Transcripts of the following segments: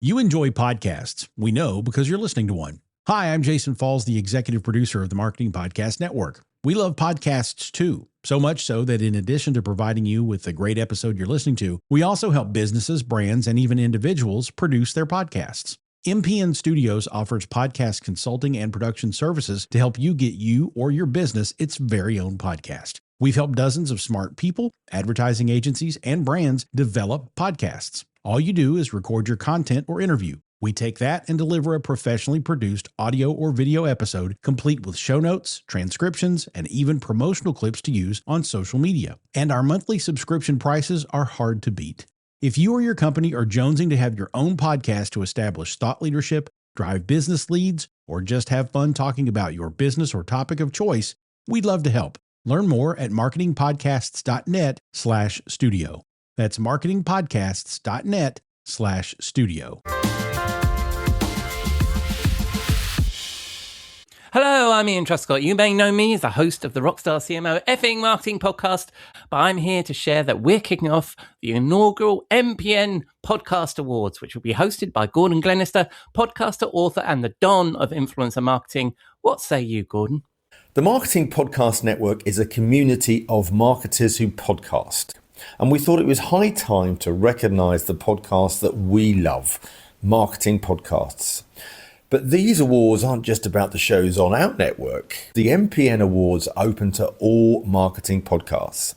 You enjoy podcasts. We know because you're listening to one. Hi, I'm Jason Falls, the executive producer of the Marketing Podcast Network. We love podcasts too, so much so that in addition to providing you with the great episode you're listening to, we also help businesses, brands, and even individuals produce their podcasts. MPN Studios offers podcast consulting and production services to help you get you or your business its very own podcast. We've helped dozens of smart people, advertising agencies, and brands develop podcasts. All you do is record your content or interview. We take that and deliver a professionally produced audio or video episode complete with show notes, transcriptions, and even promotional clips to use on social media. And our monthly subscription prices are hard to beat. If you or your company are jonesing to have your own podcast to establish thought leadership, drive business leads, or just have fun talking about your business or topic of choice, we'd love to help. Learn more at marketingpodcasts.net/studio. That's marketingpodcasts.net/studio. Hello, I'm Ian Truscott. You may know me as the host of the Rockstar CMO Effing Marketing Podcast, but I'm here to share that we're kicking off the inaugural MPN Podcast Awards, which will be hosted by Gordon Glenister, podcaster, author, and the Don of influencer marketing. What say you, Gordon? The Marketing Podcast Network is a community of marketers who podcast. And we thought it was high time to recognise the podcasts that we love, marketing podcasts. But these awards aren't just about the shows on our network. The MPN Awards are open to all marketing podcasts.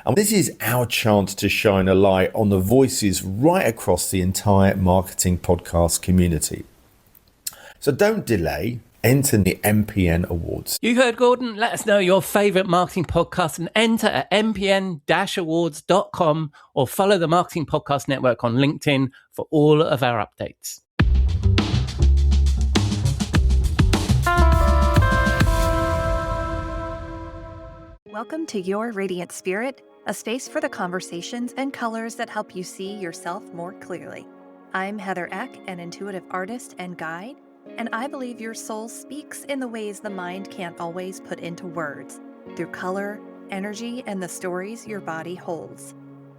And this is our chance to shine a light on the voices right across the entire marketing podcast community. So don't delay. Enter the MPN Awards. You heard Gordon. Let us know your favourite marketing podcast and enter at mpn-awards.com or follow the Marketing Podcast Network on LinkedIn for all of our updates. Welcome to Your Radiant Spirit, a space for the conversations and colors that help you see yourself more clearly. I'm Heather Eck, an intuitive artist and guide. And I believe your soul speaks in the ways the mind can't always put into words, through color, energy, and the stories your body holds.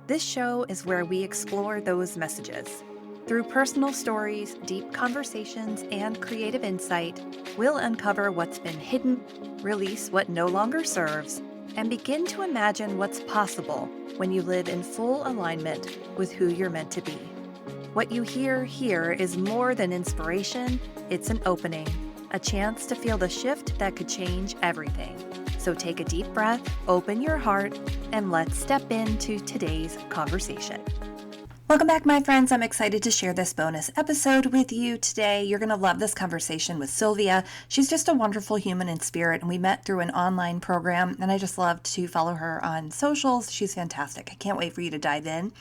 This show is where we explore those messages. Through personal stories, deep conversations, and creative insight, we'll uncover what's been hidden, release what no longer serves, and begin to imagine what's possible when you live in full alignment with who you're meant to be. What you hear here is more than inspiration, it's an opening, a chance to feel the shift that could change everything. So take a deep breath, open your heart, and let's step into today's conversation. Welcome back, my friends. I'm excited to share this bonus episode with you today. You're going to love this conversation with Sylvia. She's just a wonderful human in spirit, and we met through an online program, and I just love to follow her on socials. She's fantastic. I can't wait for you to dive in.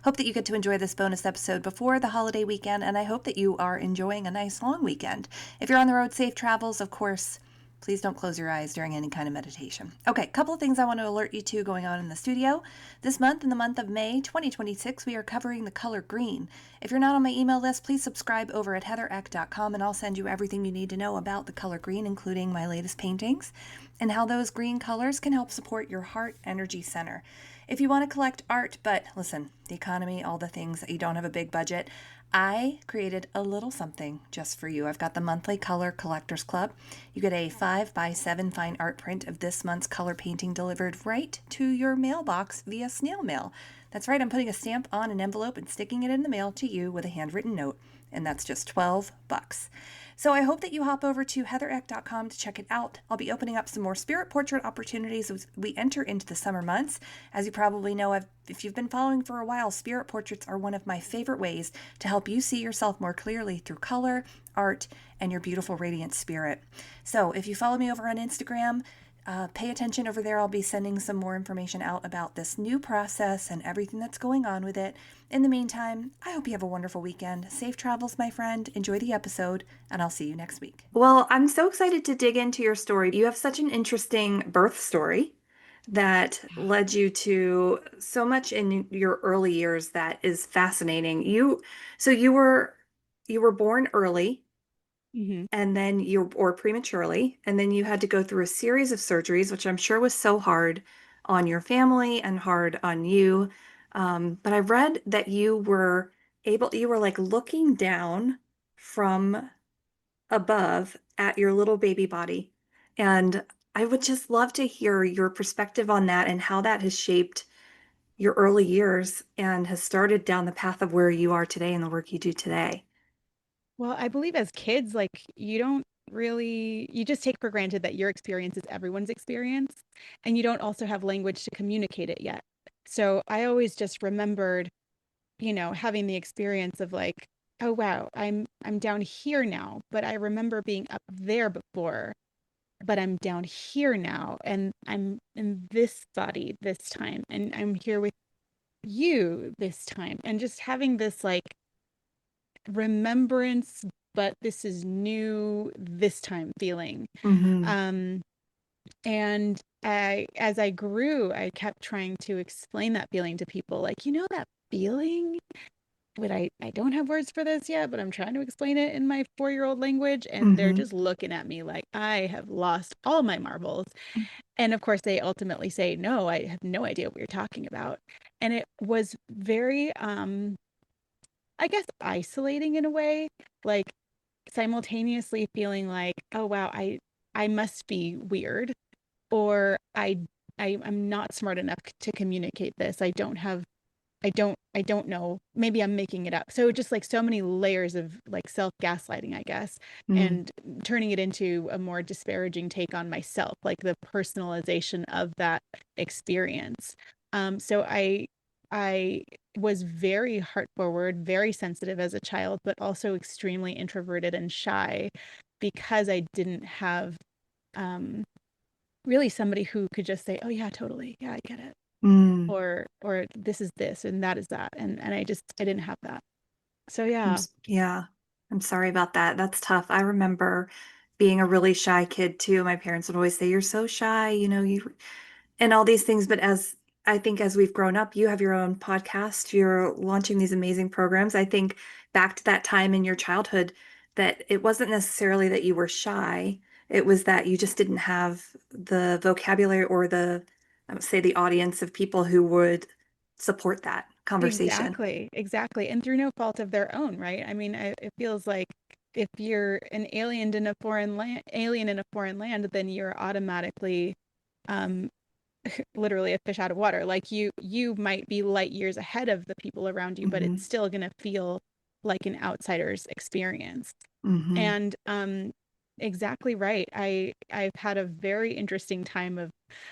Hope that you get to enjoy this bonus episode before the holiday weekend, and I hope that you are enjoying a nice long weekend. If you're on the road, safe travels, of course. Please don't close your eyes during any kind of meditation. Okay, a couple of things I want to alert you to going on in the studio. This month, in the month of May 2026, we are covering the color green. If you're not on my email list, please subscribe over at heathereck.com and I'll send you everything you need to know about the color green, including my latest paintings and how those green colors can help support your heart energy center. If you want to collect art, but listen, the economy, all the things that you don't have a big budget, I created a little something just for you. I've got the monthly Color Collectors Club. You get a 5x7 fine art print of this month's color painting delivered right to your mailbox via snail mail. That's right, I'm putting a stamp on an envelope and sticking it in the mail to you with a handwritten note, and that's just $12. So I hope that you hop over to heathereck.com to check it out. I'll be opening up some more spirit portrait opportunities as we enter into the summer months. As you probably know, if you've been following for a while, spirit portraits are one of my favorite ways to help you see yourself more clearly through color, art, and your beautiful radiant spirit. So if you follow me over on Instagram, pay attention over there. I'll be sending some more information out about this new process and everything that's going on with it. In the meantime, I hope you have a wonderful weekend. Safe travels, my friend. Enjoy the episode, and I'll see you next week. Well, I'm so excited to dig into your story. You have such an interesting birth story that led you to so much in your early years that is fascinating. You were born early. Mm-hmm. And then or prematurely, and then you had to go through a series of surgeries, which I'm sure was so hard on your family and hard on you. But I read that you were you were like looking down from above at your little baby body. And I would just love to hear your perspective on that and how that has shaped your early years and has started down the path of where you are today and the work you do today. Well, I believe as kids, like you don't really, you just take for granted that your experience is everyone's experience, and you don't also have language to communicate it yet. So I always just remembered, having the experience of like, oh wow, I'm down here now, but I remember being up there before, but I'm down here now, and I'm in this body this time, and I'm here with you this time, and just having this like remembrance, but this is new this time feeling. Mm-hmm. Um, and as I grew, I kept trying to explain that feeling to people, like, that feeling. But I don't have words for this yet, but I'm trying to explain it in my 4-year-old language. And they're Mm-hmm. just looking at me like I have lost all my marbles. And of course, they ultimately say, no, I have no idea what you're talking about. And it was very, I guess, isolating in a way, like simultaneously feeling like, oh wow, I must be weird, or I'm not smart enough to communicate this. I don't know. Maybe I'm making it up. So just like so many layers of like self-gaslighting, I guess, Mm. and turning it into a more disparaging take on myself, like the personalization of that experience. So I was very heart forward, very sensitive as a child, but also extremely introverted and shy because I didn't have um, really somebody who could just say, "Oh yeah, totally, yeah, I get it," Mm. or "This is this and that is that," and I didn't have that. So yeah, Yeah, I'm sorry about that. That's tough. I remember being a really shy kid too. My parents would always say, "You're so shy, and all these things." But as I think as we've grown up, you have your own podcast, you're launching these amazing programs. I think back to that time in your childhood that it wasn't necessarily that you were shy, it was that you just didn't have the vocabulary or I would say, the audience of people who would support that conversation. exactly, and through no fault of their own, right? I mean, it feels like if you're an alien in a foreign land, then you're automatically um literally a fish out of water. Like you might be light years ahead of the people around you, but it's Hmm. still going to feel like an outsider's experience. Hmm. And exactly right. I've had a very interesting time of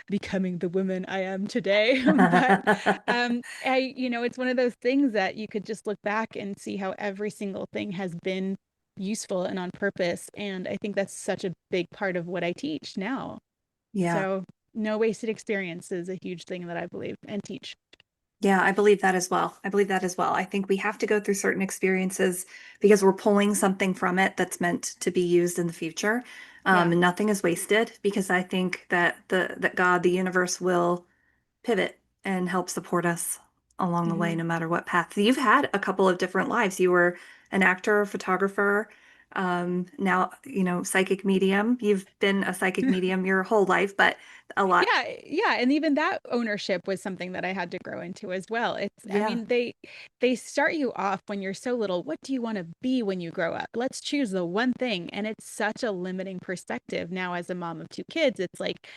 becoming the woman I am today. But it's one of those things that you could just look back and see how every single thing has been useful and on purpose. And I think that's such a big part of what I teach now. Yeah. So no wasted experience is a huge thing that I believe and teach. Yeah, I believe that as well. I believe that as well. I think we have to go through certain experiences because we're pulling something from it that's meant to be used in the future. Yeah. And nothing is wasted because I think that that God, the universe, will pivot and help support us along the way, Hmm. no matter what path. You've had a couple of different lives. You were an actor, photographer, now, psychic medium. You've been a psychic medium your whole life, but a lot. Yeah, and even that ownership was something that I had to grow into as well. I Yeah. mean, they start you off when you're so little. What do you want to be when you grow up? Let's choose the one thing, and it's such a limiting perspective. Now, as a mom of two kids, it's like,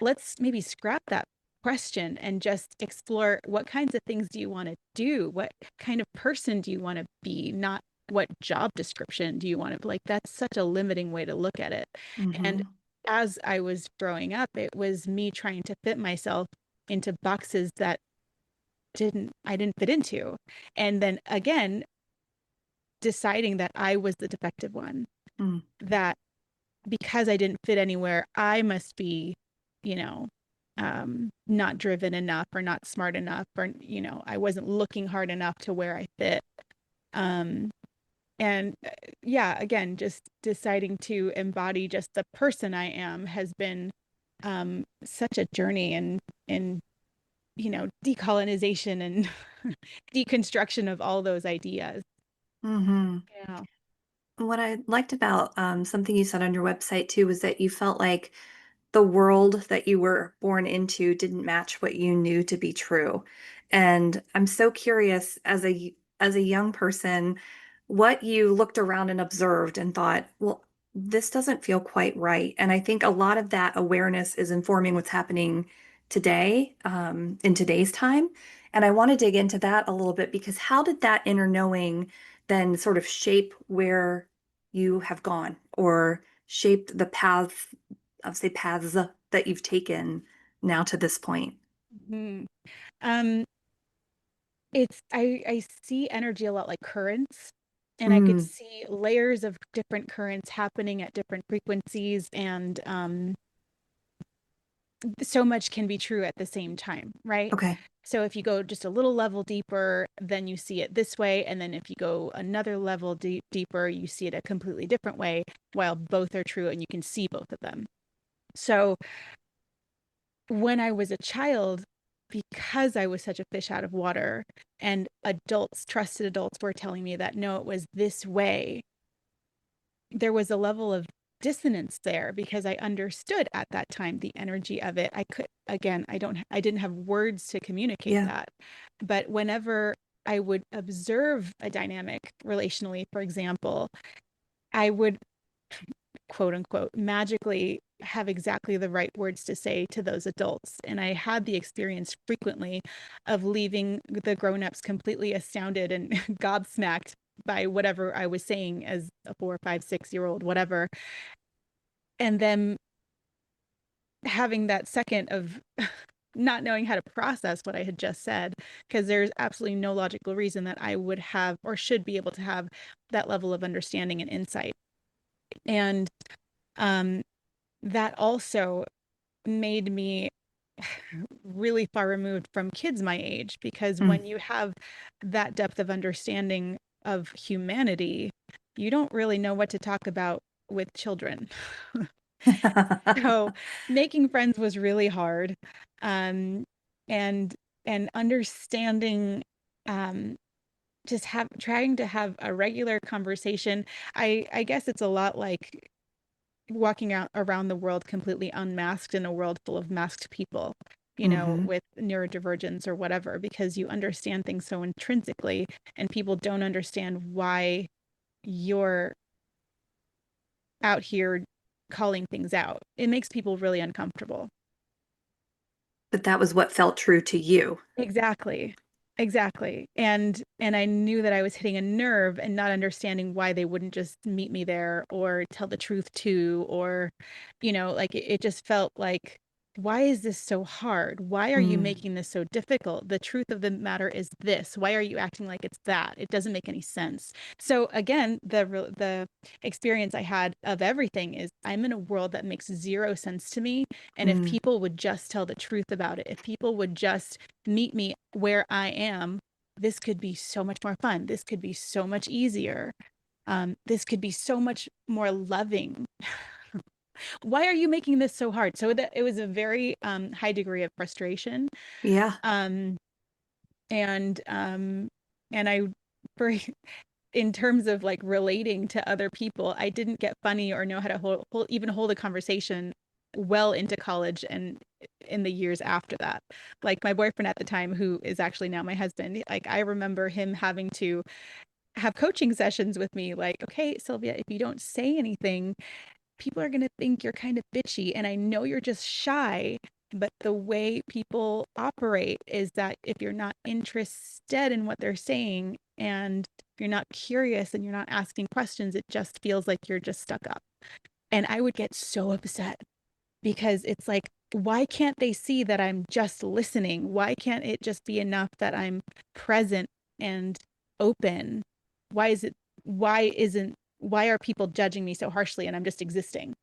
let's maybe scrap that question and just explore what kinds of things do you want to do? What kind of person do you want to be? Not what job description do you want to be? Like, that's such a limiting way to look at it. And Hmm. as I was growing up, it was me trying to fit myself into boxes that I didn't fit into. And then again, deciding that I was the defective one, Mm. that because I didn't fit anywhere, I must be, you know, not driven enough or not smart enough, or, I wasn't looking hard enough to where I fit. Um, and yeah, again, just deciding to embody just the person I am has been such a journey in decolonization and deconstruction of all those ideas. Hmm. Yeah. What I liked about something you said on your website too was that you felt like the world that you were born into didn't match what you knew to be true. And I'm so curious, as a young person, what you looked around and observed and thought, well, this doesn't feel quite right. And I think a lot of that awareness is informing what's happening today, in today's time. And I want to dig into that a little bit because how did that inner knowing then sort of shape where you have gone or shaped the path, I'll say paths that you've taken now to this point? Mhm. Um, I see energy a lot like currents, and I could Mm, see layers of different currents happening at different frequencies, and so much can be true at the same time, right? okay. So if you go just a little level deeper, then you see it this way, and then if you go another level deeper, you see it a completely different way, while both are true and you can see both of them. So when I was a child, because I was such a fish out of water, and adults, trusted adults, were telling me that no, it was this way, there was a level of dissonance there because I understood at that time the energy of it. I could, again, I didn't have words to communicate Yeah. that. But whenever I would observe a dynamic relationally, for example, I would quote unquote magically have exactly the right words to say to those adults. And I had the experience frequently of leaving the grown-ups completely astounded and gobsmacked by whatever I was saying as a 4, 5, 6 year old, whatever. And then having that second of not knowing how to process what I had just said, because there's absolutely no logical reason that I would have or should be able to have that level of understanding and insight. And um, that also made me really far removed from kids my age, because Mm. when you have that depth of understanding of humanity, you don't really know what to talk about with children. So making friends was really hard. Um, and understanding, um, just trying to have a regular conversation. I guess it's a lot like walking out around the world completely unmasked in a world full of masked people, Hmm. with neurodivergence or whatever, because you understand things so intrinsically and people don't understand why you're out here calling things out. It makes people really uncomfortable. But that was what felt true to you. Exactly. Exactly. And I knew that I was hitting a nerve and not understanding why they wouldn't just meet me there or tell the truth too, or, like it just felt like, why is this so hard? Why are you Mm. making this so difficult? The truth of the matter is this. Why are you acting like it's that? It doesn't make any sense. So again, the experience I had of everything is I'm in a world that makes zero sense to me. And if Mm. people would just tell the truth about it, if people would just meet me where I am, this could be so much more fun. This could be so much easier. This could be so much more loving. Why are you making this so hard? So that it was a very high degree of frustration. Yeah. Um, and um, and I, for in terms of like relating to other people, I didn't get funny or know how to even hold a conversation well into college and in the years after that. Like my boyfriend at the time, who is actually now my husband, like I remember him having to have coaching sessions with me, like, okay, Sylvia, if you don't say anything, people are going to think you're kind of bitchy. And I know you're just shy, but the way people operate is that if you're not interested in what they're saying and you're not curious and you're not asking questions, it just feels like you're just stuck up. And I would get so upset because it's like, why can't they see that I'm just listening? Why can't it just be enough that I'm present and open? Why is it, why isn't, why are people judging me so harshly and I'm just existing?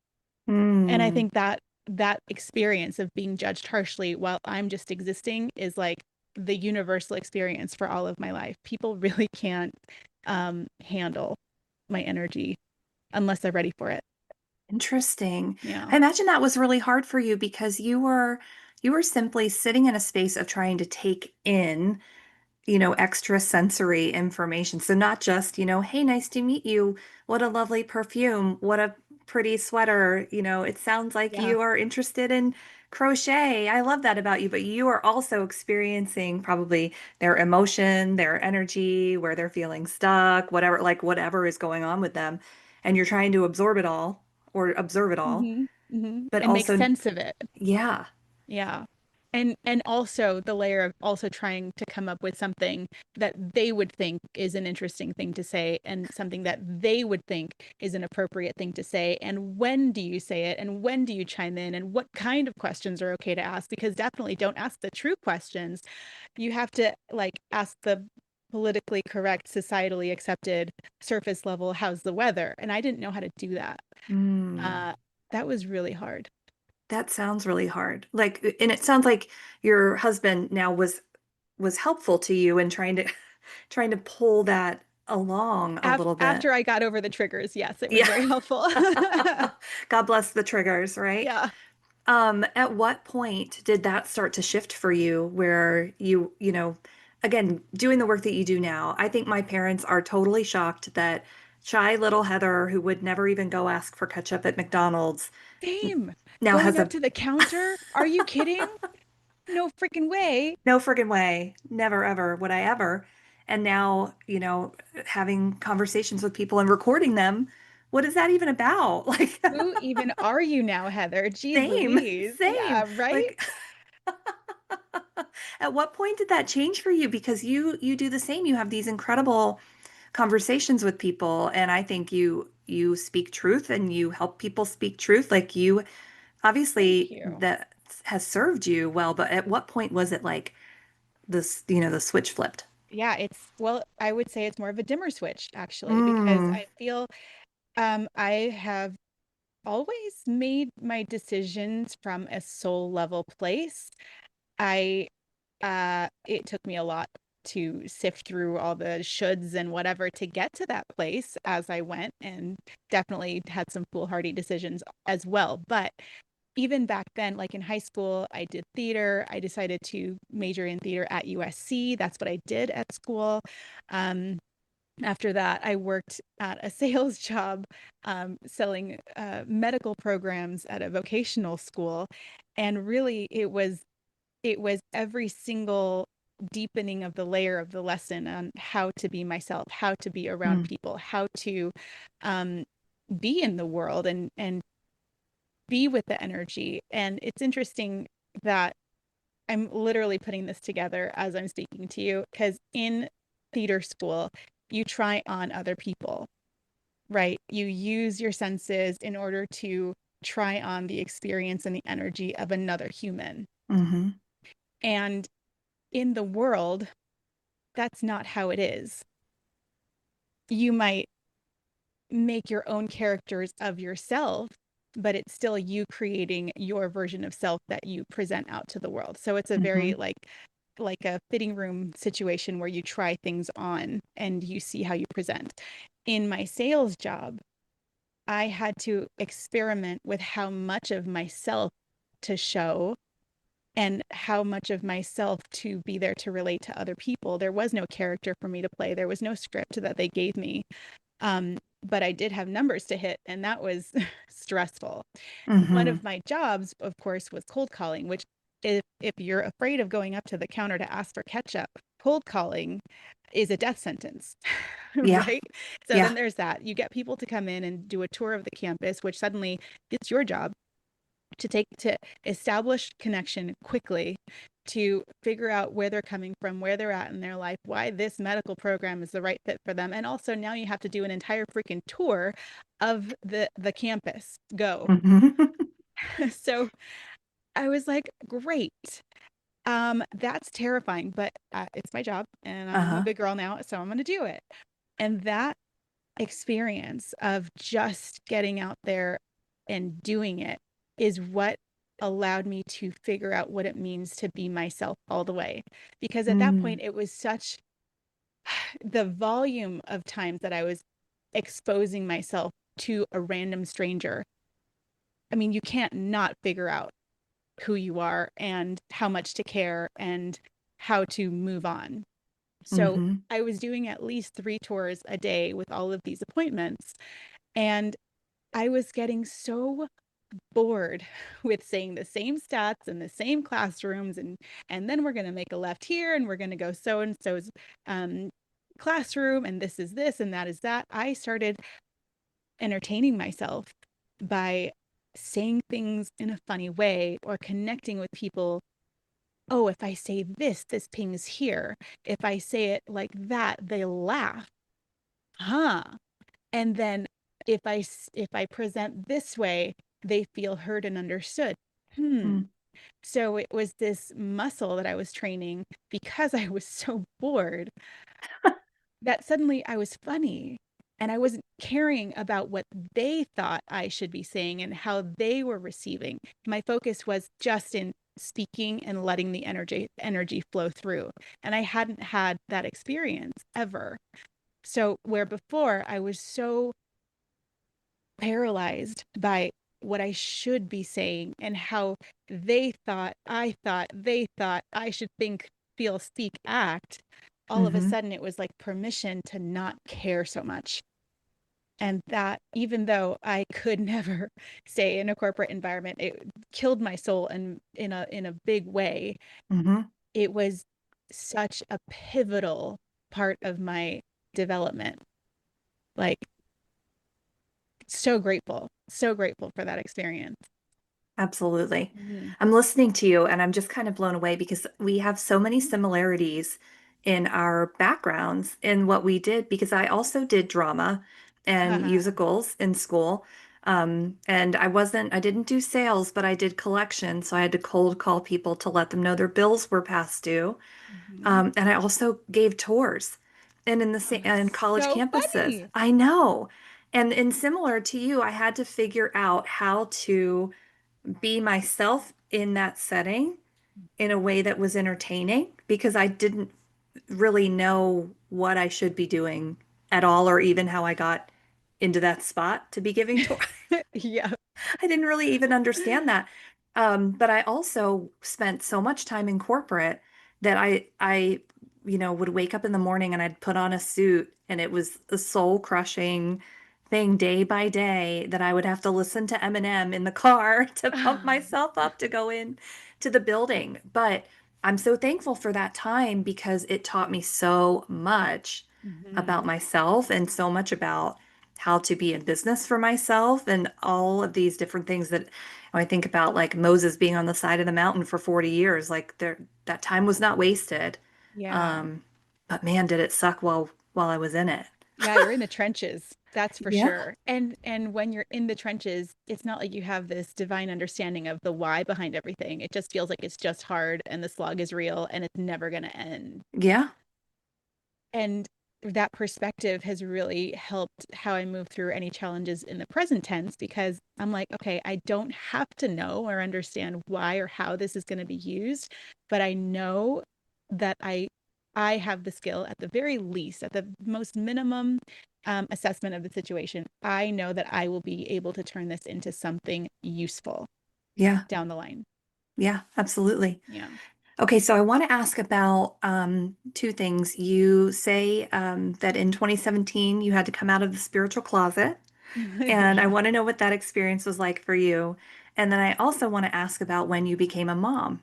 And I Mm. think that that experience of being judged harshly while I'm just existing is like the universal experience for all of my life. People really can't handle my energy unless they're ready for it. Interesting. Yeah. I imagine that was really hard for you because you were simply sitting in a space of trying to take in, extra sensory information. So not just, hey, nice to meet you. What a lovely perfume. What a pretty sweater. It sounds like Yeah. you are interested in crochet. I love that about you, but you are also experiencing probably their emotion, their energy, where they're feeling stuck, whatever, like whatever is going on with them. And you're trying to absorb it all or observe it all, but And make also, sense of it. yeah. Yeah. And also the layer of also trying to come up with something that they would think is an interesting thing to say and something that they would think is an appropriate thing to say. And when do you say it? And when do you chime in? And what kind of questions are okay to ask? Because definitely don't ask the true questions. You have to like ask the politically correct, societally accepted surface level, how's the weather? And I didn't know how to do that. Mm. Uh, that was really hard. That sounds really hard. Like, and it sounds like your husband now was helpful to you in trying to trying to pull that along a little bit. After I got over the triggers, yes, it was Yeah. very helpful. God bless the triggers, right? Yeah. At what point did that start to shift for you where again, doing the work that you do now? I think my parents are totally shocked that shy little Heather, who would never even go ask for ketchup at McDonald's, Same. now has Going up a to the counter. Are you kidding? No freaking way. no friggin' way. Never ever would I ever. And now, having conversations with people and recording them. What is that even about? Like, Who even are you now, Heather? Jeez same, Louise. same. Yeah, right? Like, at what point did that change for you? Because you do the same. You have these incredible conversations with people, and I think you speak truth and you help people speak truth. Like you Thank obviously you. that has served you well, but at what point was it like the switch flipped? Yeah, well, I would say it's more of a dimmer switch actually, because Mm, I feel I have always made my decisions from a soul level place. I it took me a lot to sift through all the shoulds and whatever to get to that place as I went, and definitely had some foolhardy decisions as well. But even back then, like in high school, I did theater. I decided to major in theater at USC. That's what I did at school. Um, After that, I worked at a sales job selling medical programs at a vocational school. And really, it was every single deepening of the layer of the lesson on how to be myself, how to be around mm, people, how to um, be in the world and be with the energy. And it's interesting that I'm literally putting this together as I'm speaking to you, because in theater school, you try on other people, right? You use your senses in order to try on the experience and the energy of another human. mm-hmm, And in the world, that's not how it is. You might make your own characters of yourself, but it's still you creating your version of self that you present out to the world. So it's a mm-hmm, very like a fitting room situation where you try things on and you see how you present. In my sales job, I had to experiment with how much of myself to show and how much of myself to be there to relate to other people. There was no character for me to play. There was no script that they gave me. But I did have numbers to hit, and that was stressful. One mm-hmm. of my jobs, of course, was cold calling, which if you're afraid of going up to the counter to ask for ketchup, cold calling is a death sentence, Yeah, right? So then yeah. there's that. You get people to come in and do a tour of the campus, which suddenly it's your job to establish connection quickly, to figure out where they're coming from, where they're at in their life, why this medical program is the right fit for them. And also now you have to do an entire freaking tour of the campus. Go. Mm-hmm. So I was like, great. That's terrifying, but it's my job and I'm a Uh-huh. big girl now, so I'm going to do it. And that experience of just getting out there and doing it is what allowed me to figure out what it means to be myself all the way. Because at that Mm, point, it was such the volume of times that I was exposing myself to a random stranger. I mean, you can't not figure out who you are and how much to care and how to move on. So mm-hmm. I was doing at least 3 tours a day with all of these appointments. And I was getting so bored with saying the same stats in the same classrooms, and then we're going to make a left here and we're going to go so and so's classroom, and this is this and that is that. I started entertaining myself by saying things in a funny way or connecting with people. Oh, if I say this pings here. If I say it like that, they laugh. Huh. And then if I present this way, they feel heard and understood. Mm. So it was this muscle that I was training because I was so bored that suddenly I was funny and I wasn't caring about what they thought I should be saying and how they were receiving. My focus was just in speaking and letting the energy flow through. And I hadn't had that experience ever. So where before I was so paralyzed by what I should be saying and how they thought, they thought I should think, feel, speak, act, all of a sudden it was like permission to not care so much. And that, even though I could never say in a corporate environment, it killed my soul and in a big way. It was such a pivotal part of my development. Like, so grateful for that experience. Absolutely. I'm listening to you and I'm just kind of blown away because we have so many similarities in our backgrounds in what we did, because I also did drama and musicals in school. And I didn't do sales, but I did collection. So I had to cold call people to let them know their bills were past due. And I also gave tours and in college So campuses. funny. I know. And similar to you, I had to figure out how to be myself in that setting in a way that was entertaining, because I didn't really know what I should be doing at all, or even how I got into that spot to be giving tours. Yeah. I didn't really even understand that. But I also spent so much time in corporate that I would wake up in the morning and I'd put on a suit, and it was a soul crushing thing day by day that I would have to listen to Eminem in the car to pump myself up to go in to the building. But I'm so thankful for that time because it taught me so much about myself and so much about how to be in business for myself and all of these different things that I think about, like Moses being on the side of the mountain for 40 years. Like that time was not wasted. Yeah. But man, did it suck while I was in it. Yeah, you're in the trenches. That's for Yeah. sure. And when you're in the trenches, it's not like you have this divine understanding of the why behind everything. It just feels like it's just hard and the slog is real and it's never going to end. Yeah. And that perspective has really helped how I move through any challenges in the present tense, because I'm like, okay, I don't have to know or understand why or how this is going to be used, but I know that I have the skill, at the very least, at the most minimum assessment of the situation. I know that I will be able to turn this into something useful Yeah. down the line. Yeah, absolutely. Yeah. Okay, so I want to ask about two things. You say that in 2017 you had to come out of the spiritual closet, and I want to know what that experience was like for you. And then I also want to ask about when you became a mom,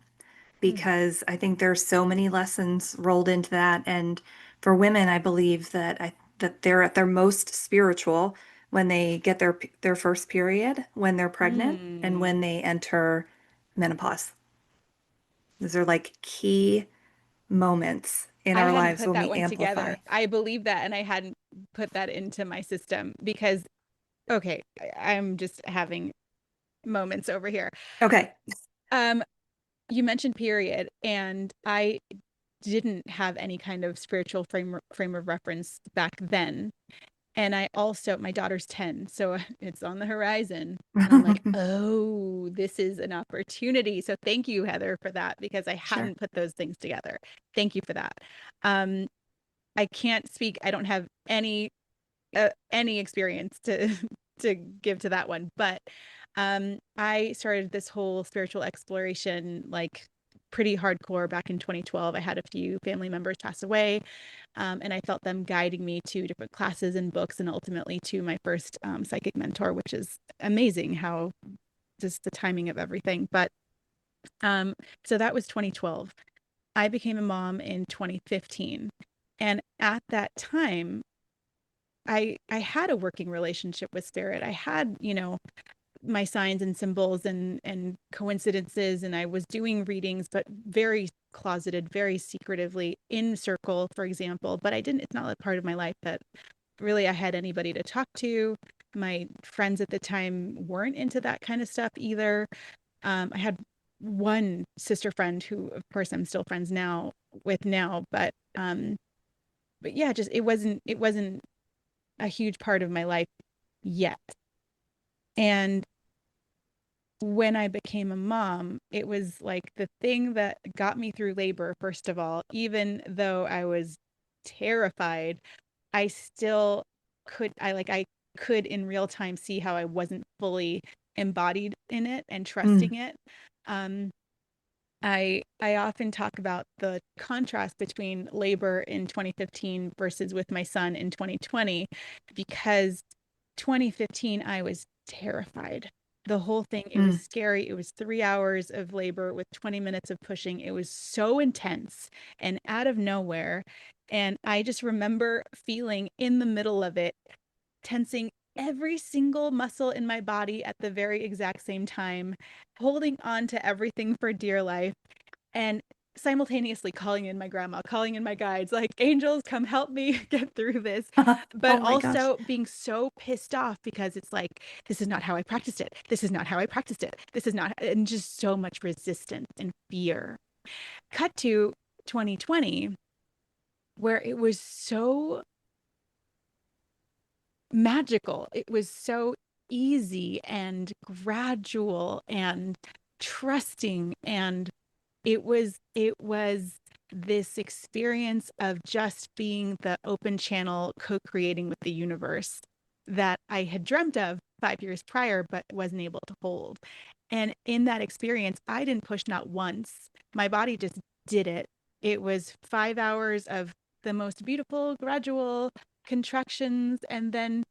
because I think there's so many lessons rolled into that. And for women, I believe that they're at their most spiritual when they get their first period, when they're pregnant, and when they enter menopause. Those are like key moments in I our hadn't lives put when that we one amplify. together. I believe that, and I hadn't put that into my system because, okay, I'm just having moments over here. Okay. You mentioned period, and I didn't have any kind of spiritual frame of reference back then. And I also, my daughter's 10, so it's on the horizon. And I'm like, oh, this is an opportunity. So thank you, Heather, for that, because I Sure. hadn't put those things together. Thank you for that. I can't speak. I don't have any experience to to give to that one, but I started this whole spiritual exploration like pretty hardcore back in 2012. I had a few family members pass away, and I felt them guiding me to different classes and books, and ultimately to my first psychic mentor, which is amazing how just the timing of everything. But so that was 2012. I became a mom in 2015. And at that time, I had a working relationship with spirit. I had, my signs and symbols and coincidences, and I was doing readings, but very closeted, very secretively, in circle, for example. But it's not a part of my life that really I had anybody to talk to. My friends at the time weren't into that kind of stuff either. I had one sister friend who, of course, I'm still friends with now, but yeah, just it wasn't a huge part of my life yet. And when I became a mom, it was like the thing that got me through labor, first of all. Even though I was terrified, I still I could in real time see how I wasn't fully embodied in it and trusting it. I often talk about the contrast between labor in 2015 versus with my son in 2020, because 2015 I was terrified. The whole thing, it was scary. It was 3 hours of labor with 20 minutes of pushing. It was so intense and out of nowhere. And I just remember feeling in the middle of it, tensing every single muscle in my body at the very exact same time, holding on to everything for dear life, and simultaneously calling in my grandma, calling in my guides, like, angels, come help me get through this. But Oh my gosh. also being so pissed off because it's like, this is not how I practiced it. This is not how I practiced it. This is not, and just so much resistance and fear. Cut to 2020, where it was so magical. It was so easy and gradual and trusting, and it was this experience of just being the open channel, co-creating with the universe that I had dreamt of 5 years prior, but wasn't able to hold. And in that experience, I didn't push not once. My body just did it. It was 5 hours of the most beautiful, gradual contractions. And then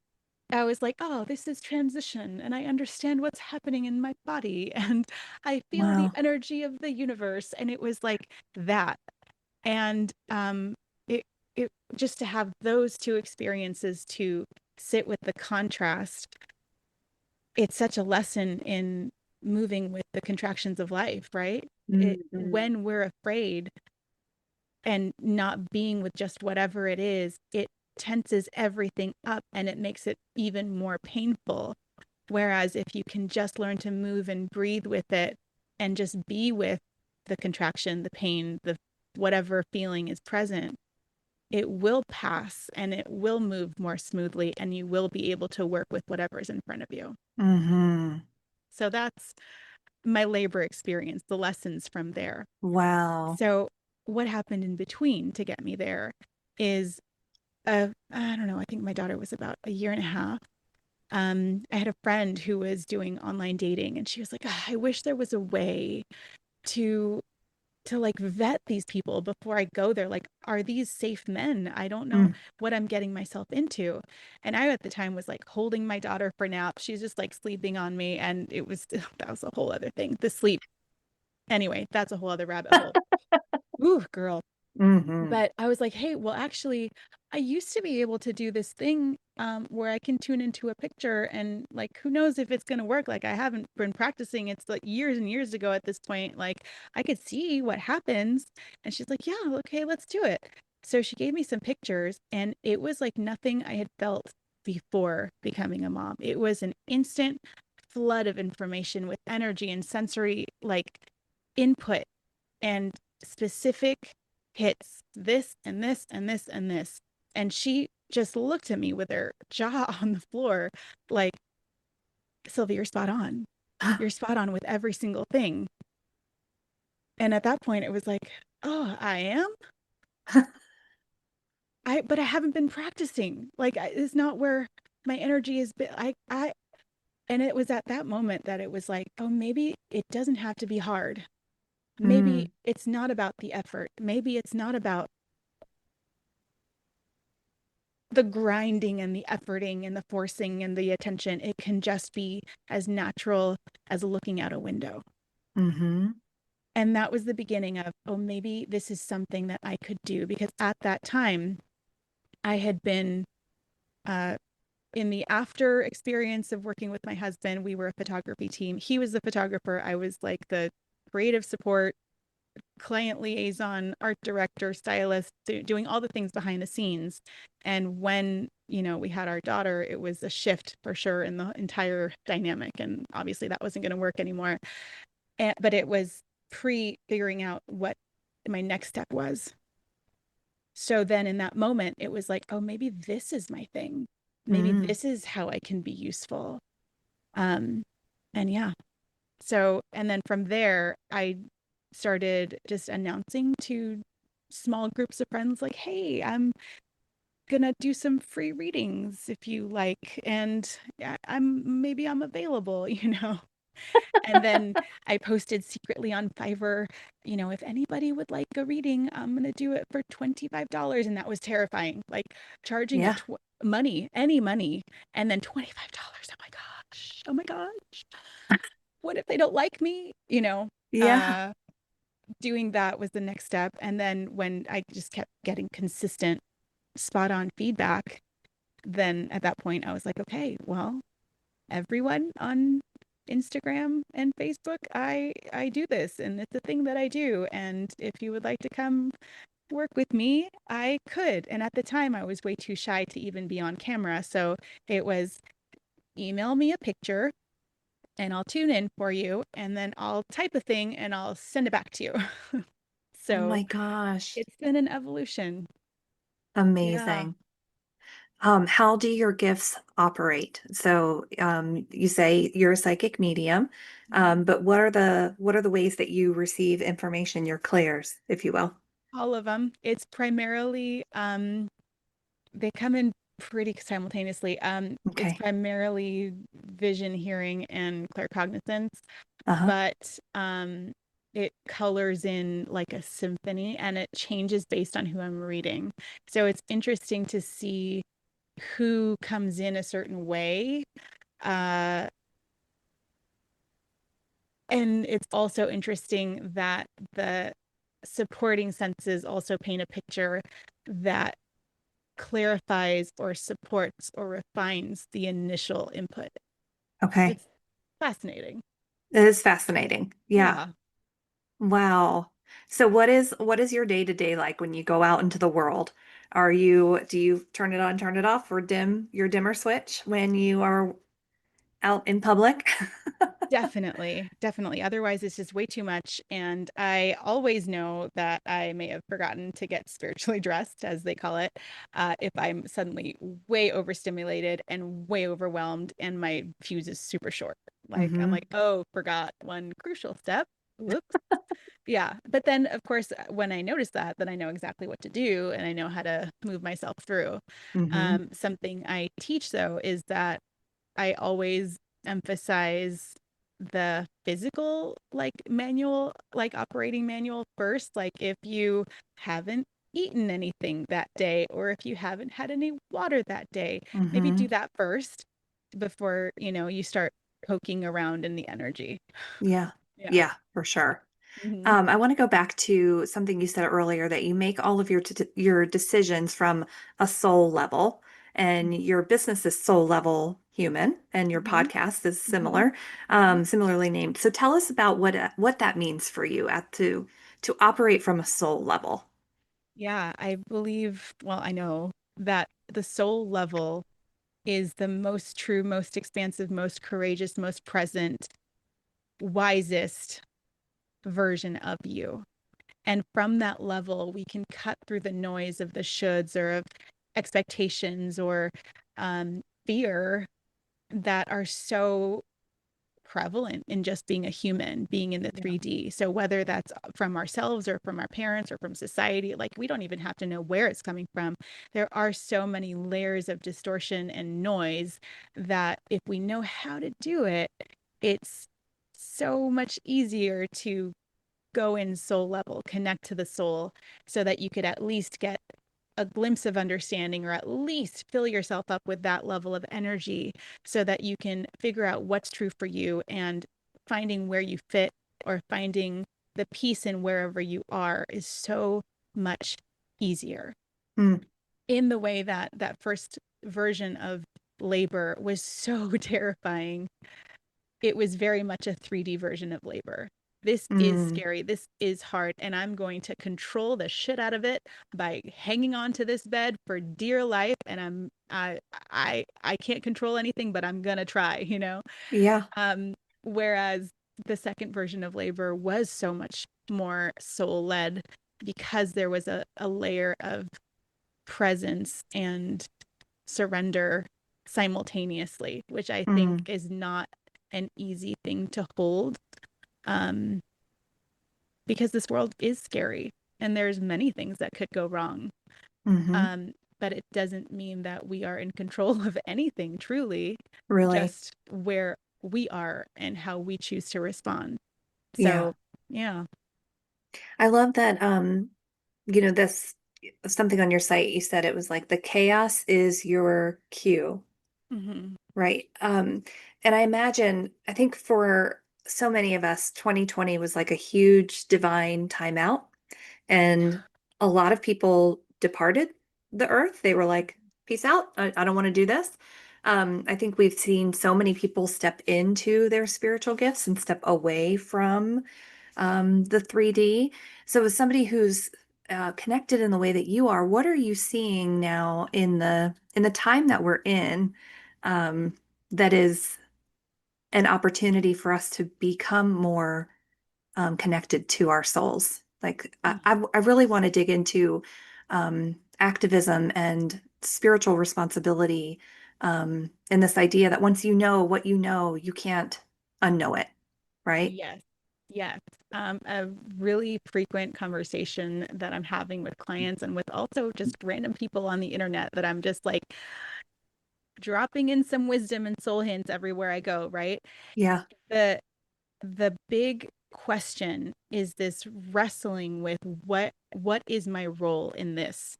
I was like, oh, this is transition, and I understand what's happening in my body, and I feel the Wow. energy of the universe. And it was like that. And it just to have those two experiences to sit with the contrast, it's such a lesson in moving with the contractions of life, right? When we're afraid and not being with just whatever it is, it tenses everything up and it makes it even more painful. Whereas if you can just learn to move and breathe with it and just be with the contraction, the pain, the whatever feeling is present, it will pass and it will move more smoothly, and you will be able to work with whatever is in front of you. So that's my labor experience, the lessons from there. Wow. So what happened in between to get me there is, I don't know, I think my daughter was about a year and a half. I had a friend who was doing online dating, and she was like, I wish there was a way to like vet these people before I go there. Like, are these safe men? I don't know what I'm getting myself into. And I at the time was like holding my daughter for naps. She's just like sleeping on me, and that was a whole other thing. The sleep. Anyway, that's a whole other rabbit hole. Ooh, girl. But I was like, hey, well, actually, I used to be able to do this thing where I can tune into a picture, and like, who knows if it's going to work? Like, I haven't been practicing. It's like years and years ago at this point. Like, I could see what happens. And she's like, yeah, okay, let's do it. So she gave me some pictures, and it was like nothing I had felt before becoming a mom. It was an instant flood of information with energy and sensory like input and specific hits, this and this and this and this. And she just looked at me with her jaw on the floor like, Sylvia, you're spot on. You're spot on with every single thing. And at that point, it was like, oh, I am? But I haven't been practicing. Like, it's not where my energy has been. And it was at that moment that it was like, oh, maybe it doesn't have to be hard. Maybe it's not about the effort. Maybe it's not about the grinding and the efforting and the forcing and the attention. It can just be as natural as looking out a window. Mm-hmm. And that was the beginning of, oh, maybe this is something that I could do. Because at that time, I had been in the after experience of working with my husband. We were a photography team. He was the photographer. I was like the creative support, client liaison, art director, stylist, doing all the things behind the scenes. And when, we had our daughter, it was a shift for sure in the entire dynamic. And obviously that wasn't going to work anymore. But it was figuring out what my next step was. So then in that moment, it was like, oh, maybe this is my thing. Maybe this is how I can be useful. And yeah. So, and then from there, I started just announcing to small groups of friends, like, hey, I'm gonna do some free readings if you like. And I'm available, And then I posted secretly on Fiverr, if anybody would like a reading, I'm going to do it for $25. And that was terrifying. Like charging Yeah. any money, and then $25. Oh my gosh. Oh my gosh. What if they don't like me? Yeah. Doing that was the next step. And then when I just kept getting consistent, spot on feedback, then at that point I was like, okay, well, everyone on Instagram and Facebook, I do this, and it's a thing that I do. And if you would like to come work with me, I could. And at the time, I was way too shy to even be on camera. So it was email me a picture and I'll tune in for you, and then I'll type a thing and I'll send it back to you. Oh So my gosh. it's been an evolution. Yeah. Amazing. How do your gifts operate? So, you say you're a psychic medium, but what are the ways that you receive information, your clairs, if you will? All of them. It's primarily they come in pretty simultaneously. It's Okay. primarily vision, hearing, and claircognizance, Uh-huh. but it colors in like a symphony, and it changes based on who I'm reading. So it's interesting to see who comes in a certain way. Uh, and it's also interesting that the supporting senses also paint a picture that clarifies or supports or refines the initial input. Okay. It's fascinating. It is fascinating. Yeah. Yeah. Wow. So what is your day-to-day like when you go out into the world? Do you turn it on, turn it off, or dim your dimmer switch when you are out in public? Definitely, definitely. Otherwise, it's just way too much. And I always know that I may have forgotten to get spiritually dressed, as they call it, if I'm suddenly way overstimulated and way overwhelmed and my fuse is super short. Like, I'm Mm-hmm. like, oh, forgot one crucial step. Whoops. Yeah. But then, of course, when I notice that, then I know exactly what to do and I know how to move myself through. Mm-hmm. Something I teach, though, is that I always emphasize the physical, like manual, like operating manual first. Like if you haven't eaten anything that day, or if you haven't had any water that day, maybe Mm-hmm. do that first before, you start poking around in the energy. Yeah. Yeah. Yeah, for sure. Hmm. I want to go back to something you said earlier that you make all of your decisions from a soul level, and your business is soul level human, and your Hmm. podcast is Hmm. Yeah. similarly named. So tell us about what that means for you at to operate from a soul level. Yeah. I believe, well, I know that the soul level is the most true, most expansive, most courageous, most present, wisest version of you. And from that level, we can cut through the noise of the shoulds or of expectations or fear that are so prevalent in just being a human, being in the Yeah. 3D. So whether that's from ourselves or from our parents or from society, like we don't even have to know where it's coming from. There are so many layers of distortion and noise that if we know how to do it, it's so much easier to go in soul level, connect to the soul, so that you could at least get a glimpse of understanding, or at least fill yourself up with that level of energy so that you can figure out what's true for you, and finding where you fit, or finding the peace in wherever you are, is so much easier. Mm. In the way that that first version of labor was so terrifying, it was very much a 3D version of labor. This is Mm. scary. This is hard. And I'm going to control the shit out of it by hanging on to this bed for dear life. And I can't control anything, but I'm gonna try, you know? Yeah. Whereas the second version of labor was so much more soul led, because there was a layer of presence and surrender simultaneously, which I think Mm. is not an easy thing to hold, um, because this world is scary and there's many things that could go wrong. Mm-hmm. But it doesn't mean that we are in control of anything, truly, Really. just where we are and how we choose to respond. Yeah. So, yeah. I love that, this something on your site, you said it was like the chaos is your cue, Mm-hmm. right? And I imagine, I think for so many of us, 2020 was like a huge divine timeout, and a lot of people departed the earth. They were like, peace out. I don't want to do this. I think we've seen so many people step into their spiritual gifts and step away from the 3D. So, as somebody who's connected in the way that you are, what are you seeing now in the time that we're in, that is an opportunity for us to become more connected to our souls? Like, I really want to dig into activism and spiritual responsibility, and this idea that once you know what you know, you can't unknow it, right? Yes. Yes. A really frequent conversation that I'm having with clients, and with also just random people on the internet, that I'm just like dropping in some wisdom and soul hints everywhere I go, right? Yeah. The the big question is this wrestling with what is my role in this?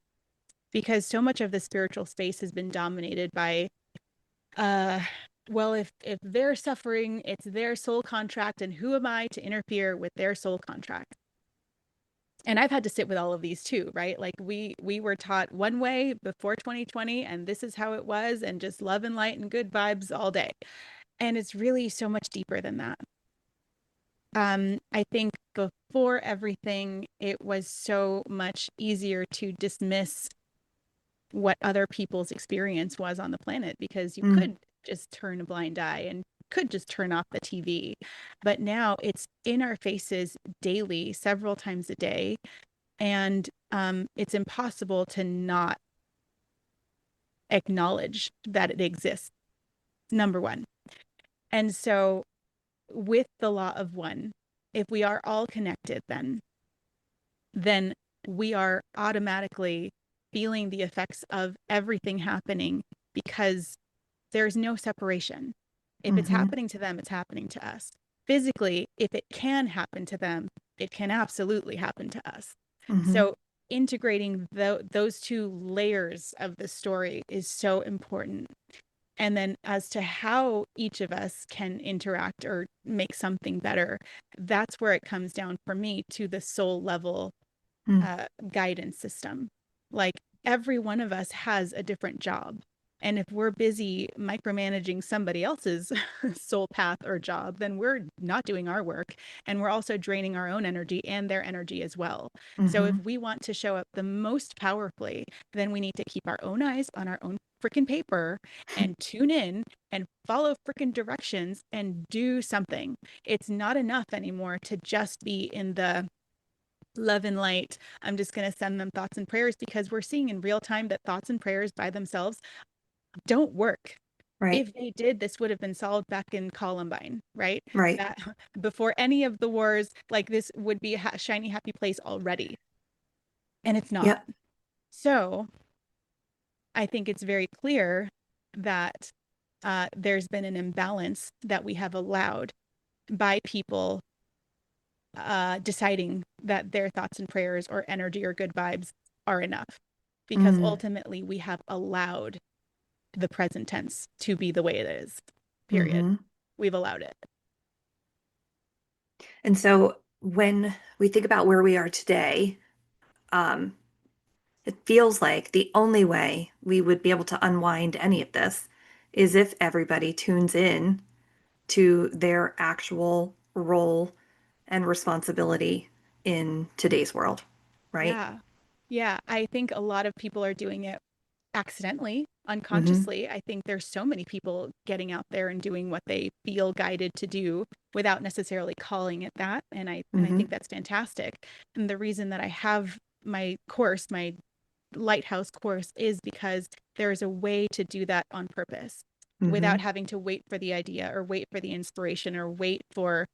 Because so much of the spiritual space has been dominated by uh well, if they're suffering, it's their soul contract, and who am I to interfere with their soul contract? And I've had to sit with all of these too, right? Like we were taught one way before 2020, and this is how it was, and just love and light and good vibes all day. And it's really so much deeper than that. I think before everything, it was so much easier to dismiss what other people's experience was on the planet, because you Mm. could just turn a blind eye and could just turn off the TV. But now it's in our faces daily, several times a day. And it's impossible to not acknowledge that it exists, number one. And so, with the law of one, if we are all connected, then we are automatically feeling the effects of everything happening, because there's no separation. If it's Mm-hmm. happening to them, it's happening to us. Physically, if it can happen to them, it can absolutely happen to us. Mm-hmm. So integrating those two layers of the story is so important. And then, as to how each of us can interact or make something better, that's where it comes down for me to the soul level Mm. guidance system. Like, every one of us has a different job. And if we're busy micromanaging somebody else's soul path or job, then we're not doing our work. And we're also draining our own energy and their energy as well. So if Mm-hmm. we want to show up the most powerfully, then we need to keep our own eyes on our own freaking paper, and tune in and follow freaking directions and do something. It's not enough anymore to just be in the love and light. I'm just going to send them thoughts and prayers, because we're seeing in real time that thoughts and prayers by themselves don't work. Right. If they did, this would have been solved back in Columbine, right? Right. That before any of the wars, like, this would be a shiny, happy place already. And it's not. Yep. So I think it's very clear that there's been an imbalance that we have allowed by people deciding that their thoughts and prayers or energy or good vibes are enough. because ultimately we have allowed the present tense to be the way it is, period. Mm-hmm. We've allowed it. And so when we think about where we are today, um, it feels like the only way we would be able to unwind any of this is if everybody tunes in to their actual role and responsibility in today's world, right? Yeah. Yeah. I think a lot of people are doing it accidentally, Mm-hmm. unconsciously. I think there's so many people getting out there and doing what they feel guided to do without necessarily calling it that. And I Mm-hmm. think that's fantastic. And the reason that I have my course, my Lighthouse course, is because there is a way to do that on purpose Mm-hmm. without having to wait for the idea or wait for the inspiration or wait for,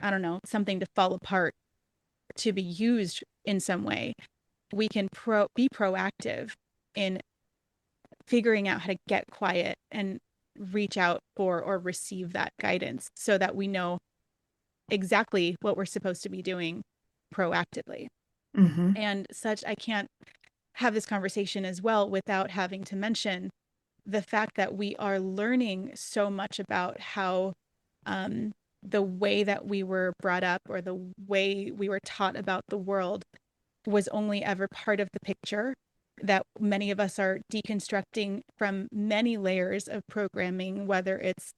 I don't know, something to fall apart to be used in some way. We can be proactive in figuring out how to get quiet and reach out for or receive that guidance so that we know exactly what we're supposed to be doing proactively. Mm-hmm. And such, I can't have this conversation as well without having to mention the fact that we are learning so much about how the way that we were brought up or the way we were taught about the world was only ever part of the picture, that many of us are deconstructing from many layers of programming, whether it's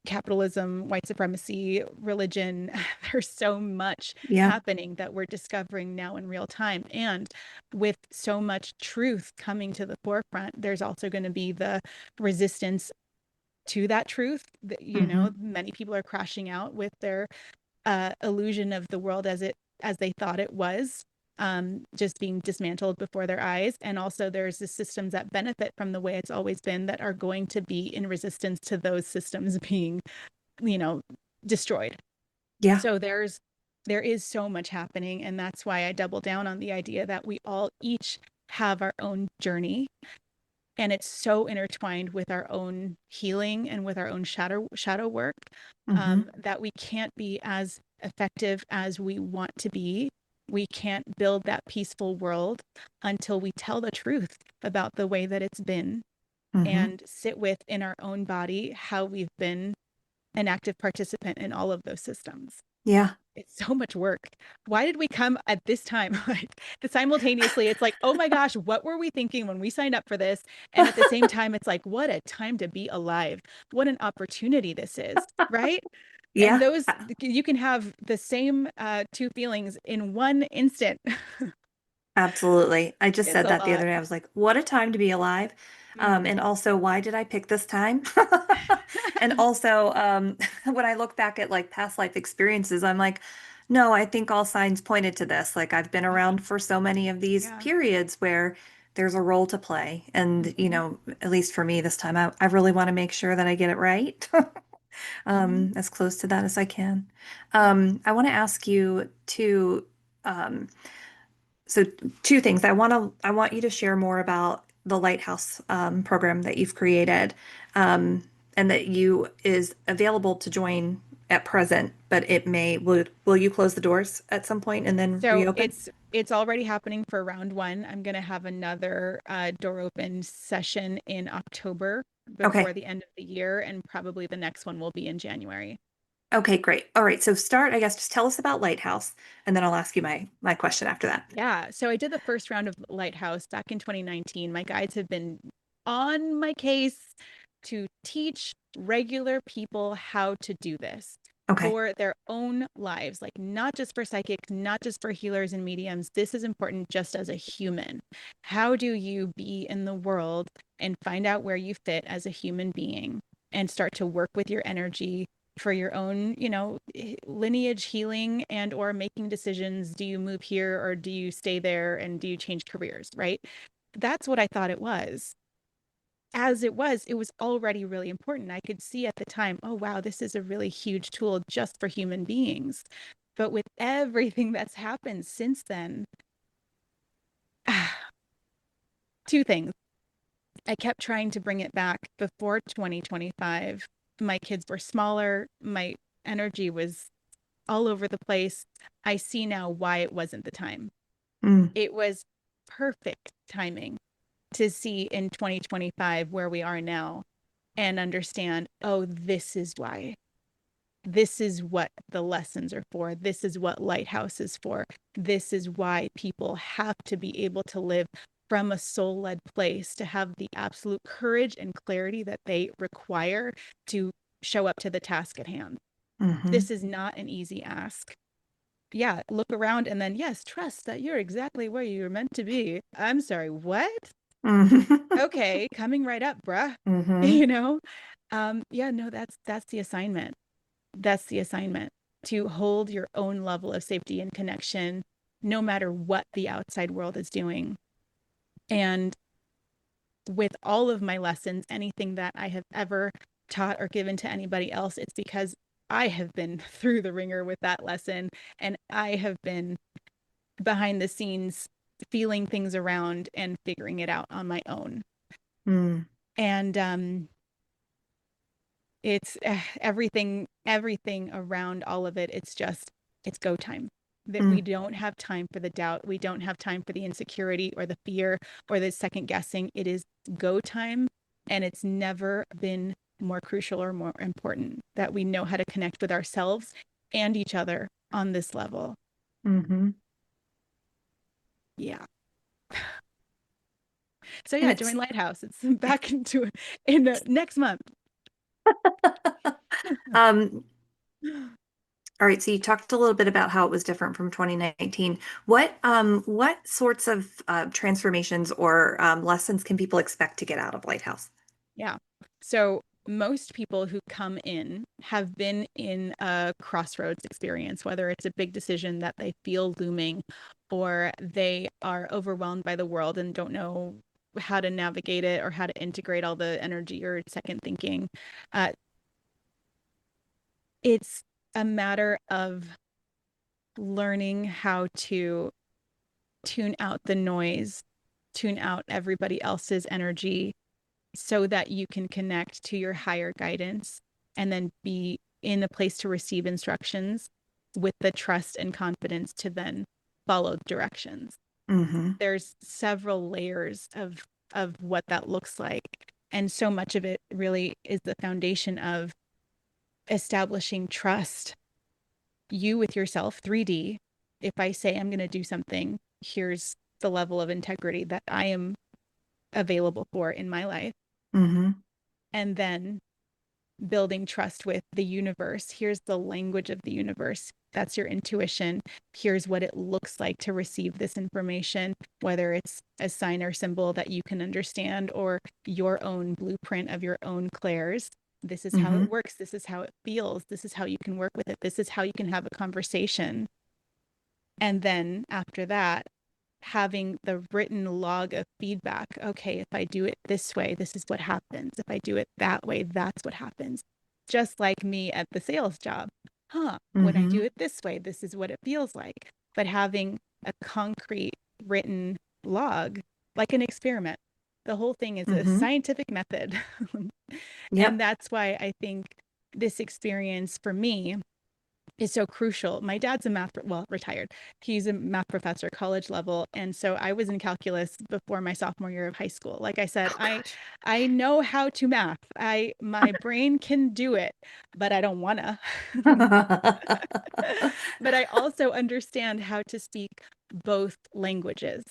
capitalism, white supremacy, religion. There's so much Yeah. happening that we're discovering now in real time. And with so much truth coming to the forefront, there's also going to be the resistance to that truth. You Mm-hmm. know, many people are crashing out with their illusion of the world as they thought it was, just being dismantled before their eyes. And also there's the systems that benefit from the way it's always been that are going to be in resistance to those systems being, you know, destroyed. Yeah. So there is so much happening. And that's why I double down on the idea that we all each have our own journey, and it's so intertwined with our own healing and with our own shadow work, Mm-hmm. that we can't be as effective as we want to be. We can't build that peaceful world until we tell the truth about the way that it's been Mm-hmm. and sit with in our own body how we've been an active participant in all of those systems. Yeah. It's so much work. Why did we come at this time? Like, simultaneously, it's like, oh my gosh, what were we thinking when we signed up for this? And at the same time, it's like, what a time to be alive. What an opportunity this is, right? And Yeah. those, you can have the same two feelings in one instant. Absolutely. I just It's said a that the lot. other day. I was like, what a time to be alive. And Mm. also, why did I pick this time? And also, when I look back at like past life experiences, I'm like, no, I think all signs pointed to this. Like I've been Yeah. around for so many of these Yeah. periods where there's a role to play. And, you Mhm. know, at least for me this time, I really want to make sure that I get it right. Mhm. As close to that as I can. Yeah. I want to ask you to, um, so two things. I want you to share more about the Lighthouse program that you've created, and that you is available to join at present, but it may will you close the doors at some point and then So reopen? it's already happening for round one. I'm going to have another door open session in October before Okay. the end of the year, and probably the next one will be in January. Okay, great. All right. So start, I guess, just tell us about Lighthouse, and then I'll ask you my question after that. Yeah. So I did the first round of Lighthouse back in 2019. My guides have been on my case to teach regular people how to do this Okay. for their own lives, like not just for psychics, not just for healers and mediums. This is important just as a human. How do you be in the world and find out where you fit as a human being and start to work with your energy for your own, you know, lineage healing and or making decisions? Do you move here or do you stay there, and do you change careers, right? That's what I thought it was. As it was already really important. I could see at the time, oh wow, this is a really huge tool just for human beings. But with everything that's happened since then, two things. I kept trying to bring it back before 2025. My kids were smaller, my energy was all over the place. I see now why it wasn't the time. Mm, It was perfect timing to see in 2025 where we are now and understand, oh, this is why. This is what the lessons are for. This is what Lighthouse is for. This is why people have to be able to live from a soul-led place, to have the absolute courage and clarity that they require to show up to the task at hand. This is not an easy ask. Yeah, look around and then, yes, trust that you're exactly where you're meant to be. I'm sorry, what? Okay, coming right up, bruh. You know? Yeah, no, that's the assignment. That's the assignment, to hold your own level of safety and connection, no matter what the outside world is doing. And with all of my lessons, anything that I have ever taught or given to anybody else, it's because I have been through the ringer with that lesson, and I have been behind the scenes feeling things around and figuring it out on my own. And it's everything around all of it. It's go time. That we don't have time for the doubt. We don't have time for the insecurity or the fear or the second guessing. It is go time. And it's never been more crucial or more important that we know how to connect with ourselves and each other on this level. Yeah. So yeah, join Lighthouse. It's back into it in next month. All right, so you talked a little bit about how it was different from 2019. What sorts of transformations or lessons can people expect to get out of Lighthouse? Yeah. So most people who come in have been in a crossroads experience, whether it's a big decision that they feel looming, or they are overwhelmed by the world and don't know how to navigate it or how to integrate all the energy or second thinking. It's a matter of learning how to tune out the noise, tune out everybody else's energy, so that you can connect to your higher guidance and then be in a place to receive instructions with the trust and confidence to then follow directions. There's several layers of what that looks like. And so much of it really is the foundation of establishing trust. You with yourself, 3D. If I say I'm going to do something, here's the level of integrity that I am available for in my life. And then building trust with the universe. Here's the language of the universe. That's your intuition. Here's what it looks like to receive this information, whether it's a sign or symbol that you can understand or your own blueprint of your own clairs. This is how it works. This is how it feels. This is how you can work with it. This is how you can have a conversation. And then after that, having the written log of feedback. Okay, if I do it this way, this is what happens. If I do it that way, that's what happens. Just like me at the sales job. When I do it this way, this is what it feels like. But having a concrete written log, like an experiment. The whole thing is a scientific method. And that's why I think this experience for me is so crucial. My dad's retired. He's a math professor, college level. And so I was in calculus before my sophomore year of high school. Like I said, I know how to math. My brain can do it, but I don't wanna. But I also understand how to speak both languages.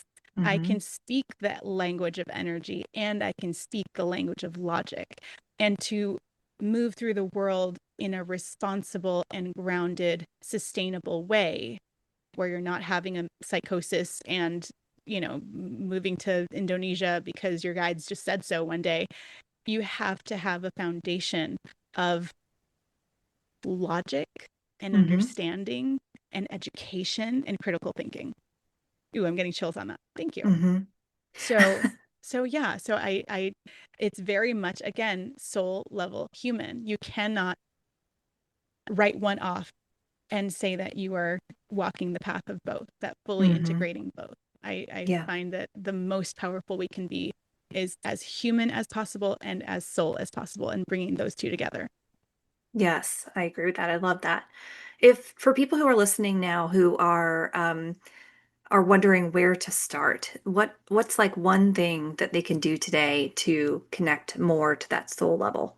I can speak that language of energy and I can speak the language of logic. And to move through the world in a responsible and grounded, sustainable way, where you're not having a psychosis and, moving to Indonesia because your guides just said so one day. You have to have a foundation of logic and understanding and education and critical thinking. Ooh, I'm getting chills on that. Thank you. So yeah, I it's very much, again, soul level human. You cannot write one off and say that you are walking the path of both, that fully integrating both. I find that the most powerful we can be is as human as possible and as soul as possible, and bringing those two together. Yes, I agree with that. I love that. If for people who are listening now who are are wondering where to start, what's like one thing that they can do today to connect more to that soul level?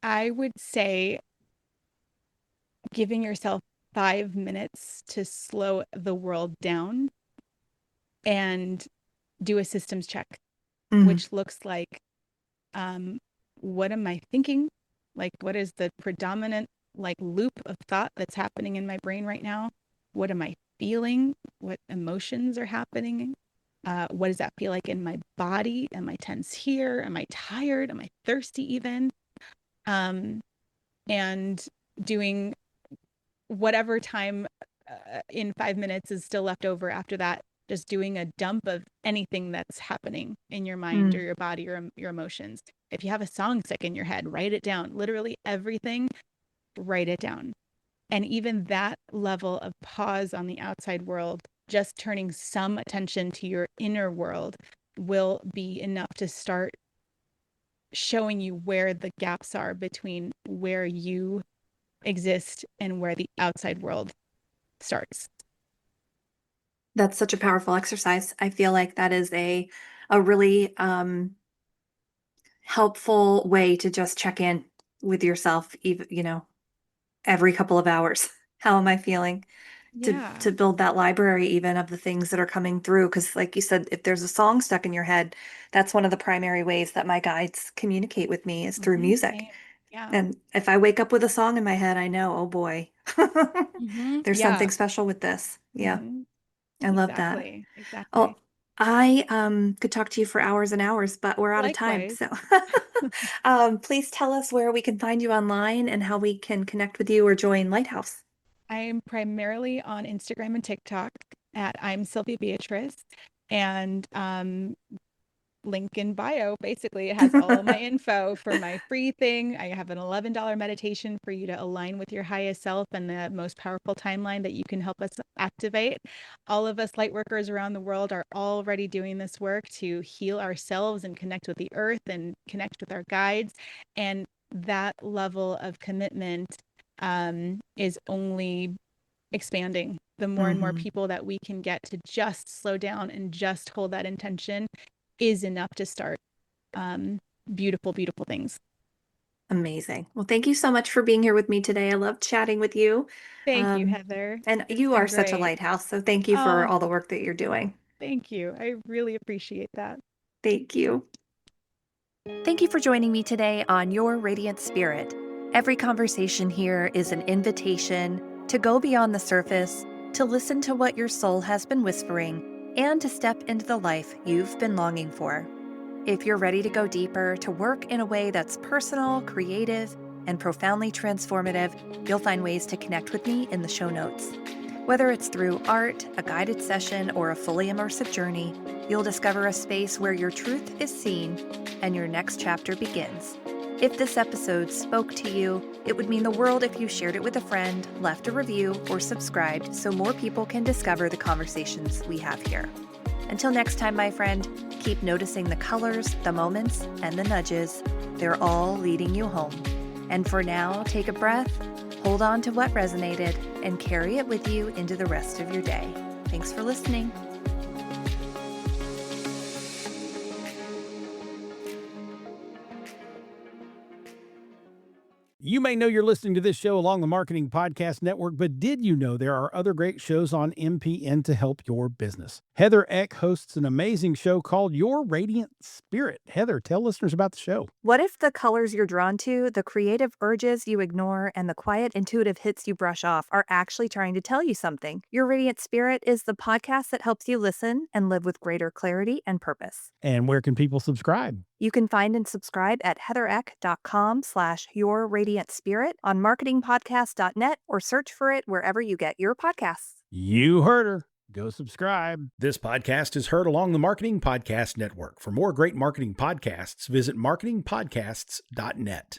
I would say giving yourself 5 minutes to slow the world down and do a systems check, which looks like, what am I thinking? Like, what is the predominant like loop of thought that's happening in my brain right now? What am I feeling? What emotions are happening? What does that feel like in my body? Am I tense here? Am I tired? Am I thirsty even? And doing whatever time in 5 minutes is still left over after that, just doing a dump of anything that's happening in your mind or your body or your emotions. If you have a song stuck in your head, write it down. Literally everything, write it down. And even that level of pause on the outside world, just turning some attention to your inner world, will be enough to start showing you where the gaps are between where you exist and where the outside world starts. That's such a powerful exercise. I feel like that is a really helpful way to just check in with yourself, even, every couple of hours. How am I feeling? To build that library even of the things that are coming through. Because like you said, if there's a song stuck in your head, that's one of the primary ways that my guides communicate with me is through music. Yeah. And if I wake up with a song in my head, I know, oh boy, there's something special with this. Yeah. I love that. Exactly. Oh, I could talk to you for hours and hours, but we're out of time. Likewise. So please tell us where we can find you online and how we can connect with you or join Lighthouse. I am primarily on Instagram and TikTok at I'm Sylvia Beatrice, and link in bio. Basically, it has all of my info for my free thing. I have an $11 meditation for you to align with your highest self and the most powerful timeline that you can help us activate. All of us light workers around the world are already doing this work to heal ourselves and connect with the earth and connect with our guides. And that level of commitment is only expanding. The more and more people that we can get to just slow down and just hold that intention is enough to start beautiful, beautiful things. Amazing. Well, thank you so much for being here with me today. I loved chatting with you. Thank you, Heather. And It's you been are such a great. lighthouse. So thank you for all the work that you're doing. Thank you. I really appreciate that. Thank you. Thank you for joining me today on Your Radiant Spirit. Every conversation here is an invitation to go beyond the surface, to listen to what your soul has been whispering, and to step into the life you've been longing for. If you're ready to go deeper, to work in a way that's personal, creative, and profoundly transformative, you'll find ways to connect with me in the show notes. Whether it's through art, a guided session, or a fully immersive journey, you'll discover a space where your truth is seen and your next chapter begins. If this episode spoke to you, it would mean the world if you shared it with a friend, left a review, or subscribed so more people can discover the conversations we have here. Until next time, my friend, keep noticing the colors, the moments, and the nudges. They're all leading you home. And for now, take a breath, hold on to what resonated, and carry it with you into the rest of your day. Thanks for listening. You may know you're listening to this show along the Marketing Podcast Network, but did you know there are other great shows on MPN to help your business? Heather Eck hosts an amazing show called Your Radiant Spirit. Heather, tell listeners about the show. What if the colors you're drawn to, the creative urges you ignore, and the quiet intuitive hits you brush off are actually trying to tell you something? Your Radiant Spirit is the podcast that helps you listen and live with greater clarity and purpose. And where can people subscribe? You can find and subscribe at heathereck.com/yourradiantspirit on marketingpodcast.net or search for it wherever you get your podcasts. You heard her. Go subscribe. This podcast is heard along the Marketing Podcast Network. For more great marketing podcasts, visit marketingpodcasts.net.